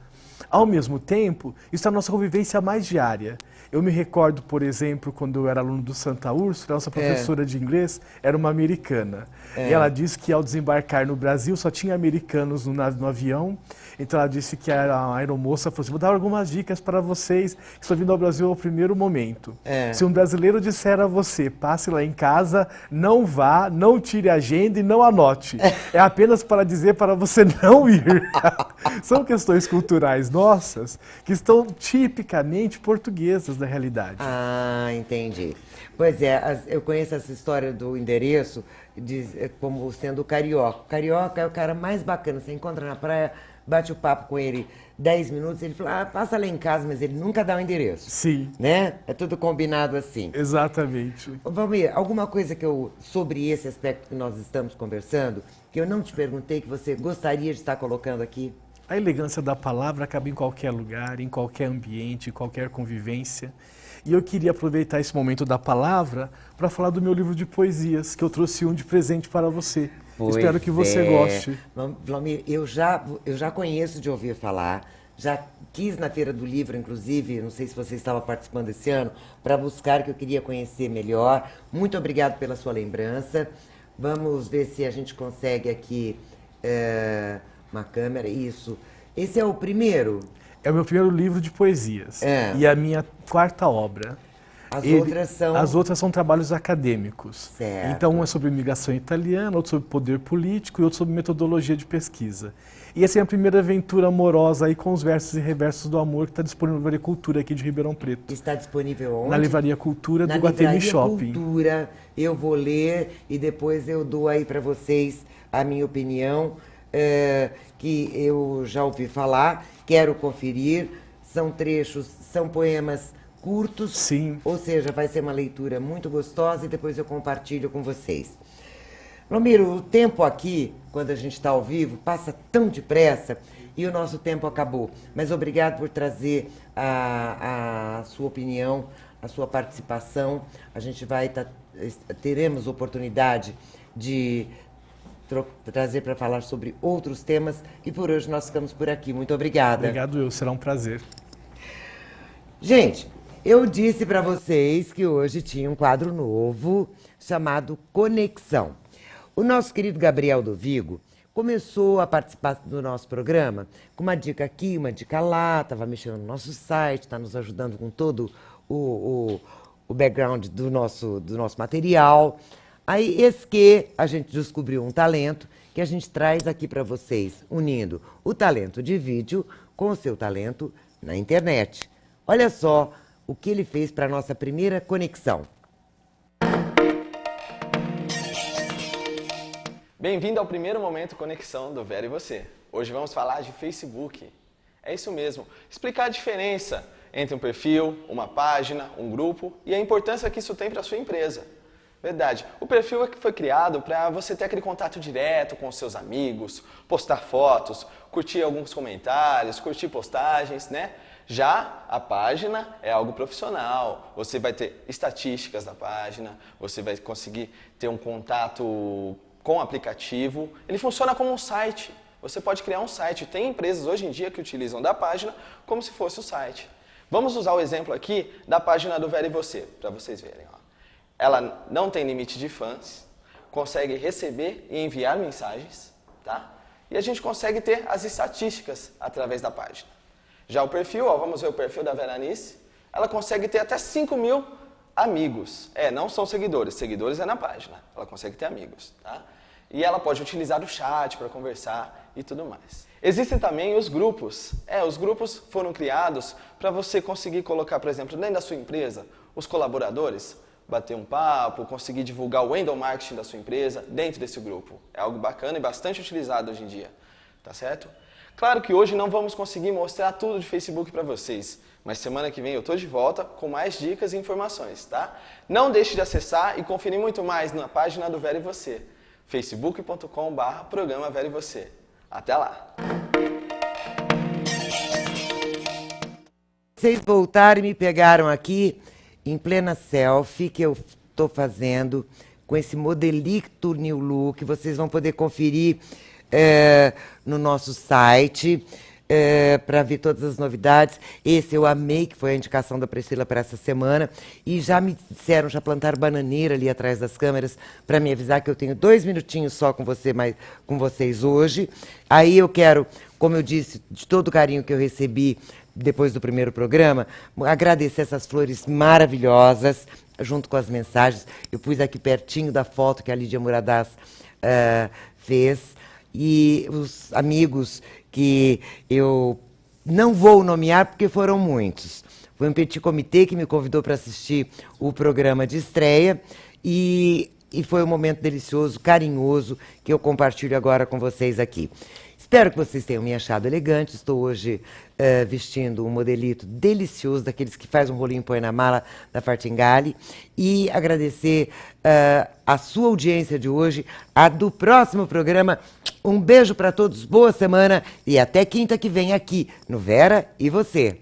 Ao mesmo tempo, isso é a nossa convivência mais diária. Eu me recordo, por exemplo, quando eu era aluno do Santa Úrsula, nossa professora de inglês era uma americana. E ela disse que ao desembarcar no Brasil só tinha americanos no avião. Então ela disse que a aeromoça falou assim, vou dar algumas dicas para vocês que estão vindo ao Brasil ao primeiro momento. Se um brasileiro disser a você, passe lá em casa, não vá, não tire a agenda e não anote. É apenas para dizer para você não ir. São questões culturais nossas que estão tipicamente portuguesas na realidade. Ah, entendi. Pois é, eu conheço essa história do endereço como sendo o carioca. O carioca é o cara mais bacana, você encontra na praia, bate o papo com ele 10 minutos, ele fala, passa lá em casa, mas ele nunca dá o endereço. Sim. Né? É tudo combinado assim. Exatamente. Valmir, alguma coisa sobre esse aspecto que nós estamos conversando, que eu não te perguntei, que você gostaria de estar colocando aqui? A elegância da palavra cabe em qualquer lugar, em qualquer ambiente, em qualquer convivência. E eu queria aproveitar esse momento da palavra para falar do meu livro de poesias, que eu trouxe de presente para você. Espero que você goste. Valmir, eu já conheço de ouvir falar, já quis na Feira do Livro, inclusive, não sei se você estava participando esse ano, para buscar, que eu queria conhecer melhor. Muito obrigado pela sua lembrança. Vamos ver se a gente consegue aqui uma câmera. Isso. Esse é o primeiro? É o meu primeiro livro de poesias e a minha 4ª obra. As outras são trabalhos acadêmicos. Certo. Então, um é sobre imigração italiana, outro sobre poder político e outro sobre metodologia de pesquisa. E essa é a primeira aventura amorosa aí com os versos e reversos do amor, que está disponível na Livraria Cultura aqui de Ribeirão Preto. Está disponível onde? Na Livraria Cultura do Guatemi Shopping. Na Livraria Cultura, eu vou ler e depois eu dou aí para vocês a minha opinião, que eu já ouvi falar, quero conferir. São trechos, são poemas curtos. Sim. Ou seja, vai ser uma leitura muito gostosa e depois eu compartilho com vocês. Romero, o tempo aqui, quando a gente está ao vivo, passa tão depressa e o nosso tempo acabou. Mas obrigado por trazer a sua opinião, a sua participação. A gente teremos oportunidade de trazer para falar sobre outros temas e por hoje nós ficamos por aqui. Muito obrigada. Obrigado, será um prazer. Gente, eu disse para vocês que hoje tinha um quadro novo chamado Conexão. O nosso querido Gabriel do Vigo começou a participar do nosso programa com uma dica aqui, uma dica lá, estava mexendo no nosso site, está nos ajudando com todo o background do nosso material. Aí, eis que a gente descobriu um talento que a gente traz aqui para vocês, unindo o talento de vídeo com o seu talento na internet. Olha só o que ele fez para a nossa primeira conexão. Bem-vindo ao primeiro momento Conexão do Vera e Você. Hoje vamos falar de Facebook. É isso mesmo, explicar a diferença entre um perfil, uma página, um grupo e a importância que isso tem para a sua empresa. Verdade, o perfil foi criado para você ter aquele contato direto com os seus amigos, postar fotos, curtir alguns comentários, curtir postagens, né? Já a página é algo profissional, você vai ter estatísticas da página, você vai conseguir ter um contato com o aplicativo. Ele funciona como um site, você pode criar um site. Tem empresas hoje em dia que utilizam da página como se fosse o site. Vamos usar o exemplo aqui da página do Vera e Você, para vocês verem. Ó. Ela não tem limite de fãs, consegue receber e enviar mensagens, tá? E a gente consegue ter as estatísticas através da página. Já o perfil, ó, vamos ver o perfil da Veranice, ela consegue ter até 5.000 amigos. Não são seguidores, seguidores é na página, ela consegue ter amigos, tá? E ela pode utilizar o chat para conversar e tudo mais. Existem também os grupos. Os grupos foram criados para você conseguir colocar, por exemplo, dentro da sua empresa, os colaboradores, bater um papo, conseguir divulgar o endomarketing da sua empresa dentro desse grupo. É algo bacana e bastante utilizado hoje em dia, tá certo? Claro que hoje não vamos conseguir mostrar tudo de Facebook para vocês, mas semana que vem eu estou de volta com mais dicas e informações, tá? Não deixe de acessar e conferir muito mais na página do Vera e Você, facebook.com/programa Vera e Você. Até lá! Vocês voltaram e me pegaram aqui em plena selfie que eu estou fazendo com esse modelito New Look. Vocês vão poder conferir no nosso site para ver todas as novidades. Esse eu amei, que foi a indicação da Priscila para essa semana. E já me disseram, já plantaram bananeira ali atrás das câmeras para me avisar que eu tenho 2 minutinhos só com vocês hoje. Aí eu quero, como eu disse, de todo o carinho que eu recebi depois do primeiro programa, agradecer essas flores maravilhosas, junto com as mensagens. Eu pus aqui pertinho da foto que a Lídia Muradás fez. E os amigos que eu não vou nomear porque foram muitos. Foi um petit comitê que me convidou para assistir o programa de estreia e foi um momento delicioso, carinhoso, que eu compartilho agora com vocês aqui. Espero que vocês tenham me achado elegante. Estou hoje vestindo um modelito delicioso, daqueles que faz um rolinho e põe na mala da Fartingale. E agradecer a sua audiência de hoje, a do próximo programa. Um beijo para todos, boa semana e até quinta que vem aqui no Vera e Você.